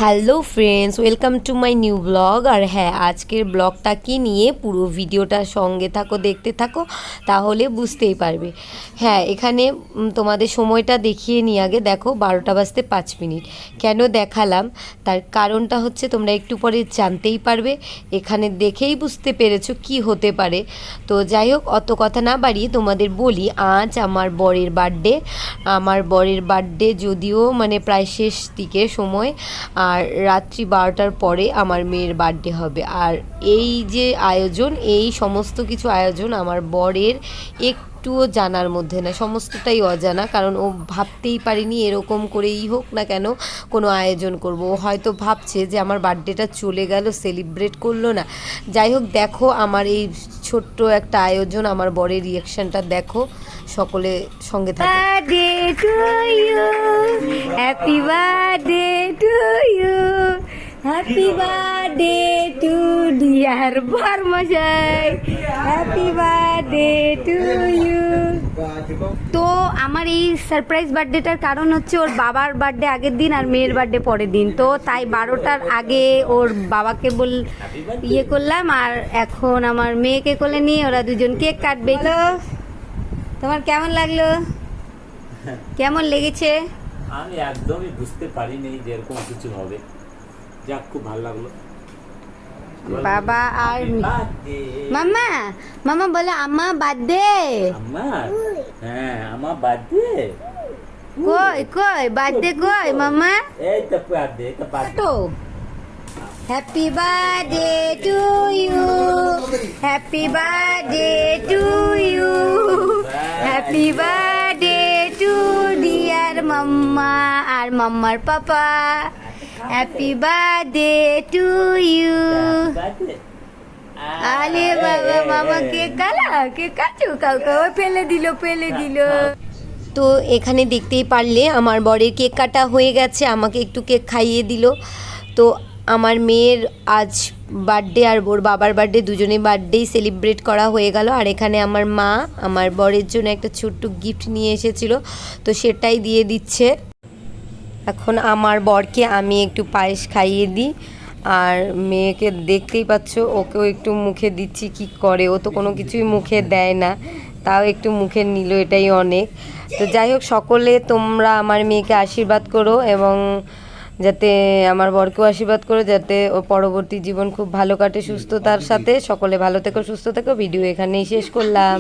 Hello friends, welcome to my new blog. আর হ্যাঁ, আজকের ব্লগটা কি নিয়ে পুরো ভিডিওটার সঙ্গে থাকো, দেখতে থাকো, তাহলে বুঝতেই পারবে। হ্যাঁ, এখানে তোমাদের সময়টা দেখিয়ে নিই। আগে দেখো 12টা বাজতে 5 মিনিট। কেন দেখালাম তার কারণটা হচ্ছে তোমরা একটু পরে জানতেই পারবে। এখানে দেখেই বুঝতে পেরেছো কি হতে পারে। তো যাই হোক, অত কথা না বাড়িয়ে তোমাদের বলি, আজ আমার বরের বার্থডে। আমার বরের বার্থডে যদিও মানে প্রায় শেষ দিকে সময়, আর রাত্রি 12টার পরে আমার মেয়ের বার্থডে হবে। আর এই যে আয়োজন, এই সমস্ত কিছু আয়োজন আমার বরের একটুও জানার মধ্যে না, সমস্তটাই অজানা। কারণ ও ভাবতেই পারিনি এরকম করেই হোক না কেন কোনো আয়োজন করব। ও হয়তো ভাবছে যে আমার বার্থডেটা চলে গেল, সেলিব্রেট করলো না। যাই হোক, দেখো আমার এই ছোট্ট একটা আয়োজন, আমার বরের রিয়াকশানটা দেখো। সকলে সঙ্গে থাকো। Birthday to you, happy birthday to you, happy birthday to dear বরমশাই, হ্যাপি বার্থডে টু ইউ। তো আমার এই সারপ্রাইজ বার্থডেটার কারণ হচ্ছে ওর বাবার বার্থডে আগের দিন আর মেয়ের বার্থডে পরের দিন। তো তাই 12টার আগে ওর বাবাকে ইয়ে করলাম, আর এখন আমার মেয়েকে কোলে নিয়ে ওরা দুজন কেক কাটবে। তোমার কেমন লাগলো? কেমন লেগেছে? আমি একদমই বুঝতে পারিনি যে এরকম কিছু হবে। যাক, খুব ভালো লাগলো। বাবা আর মামা, মামা বলে আম্মা বার্থডে। আমার হ্যাঁ, আমার বার্থডে। কই কই বার্থডে কই মামা? এই তো বার্থডে, এটা বার্থডে। তো happy birthday to you, happy birthday to you, happy birthday to dear mamma আর মাম্মার papa, happy birthday to you. আরে বাবা, মামা কেক কালা, কেক কাটু কাউকে ফেলে দিল। তো এখানে দেখতেই পারলে আমার বরের কেক কাটা হয়ে গেছে, আমাকে একটু কেক খাইয়ে দিল। তো আমার মেয়ের আজ বার্থডে আর ওর বাবার বার্থডে, দুজনে বার্থডেই সেলিব্রেট করা হয়ে গেল। আর এখানে আমার মা আমার বরের জন্য একটা ছোট্ট গিফট নিয়ে এসেছিল, তো সেটাই দিয়ে দিচ্ছে। এখন আমার বরকে আমি একটু পায়েস খাইয়ে দিই, আর মেয়েকে দেখতেই পাচ্ছ, ওকেও একটু মুখে দিচ্ছি। কি করে, ও তো কোনো কিছুই মুখে দেয় না, তাও একটু মুখে নিল, এটাই অনেক। তো যাই হোক, সকলে তোমরা আমার মেয়েকে আশীর্বাদ করো, এবং যাতে আমার বরকেও আশীর্বাদ করো, যাতে ও পরবর্তী জীবন খুব ভালো কাটে সুস্থতার সাথে। সকলে ভালো থেকো, সুস্থ থেকো। ভিডিও এখানেই শেষ করলাম।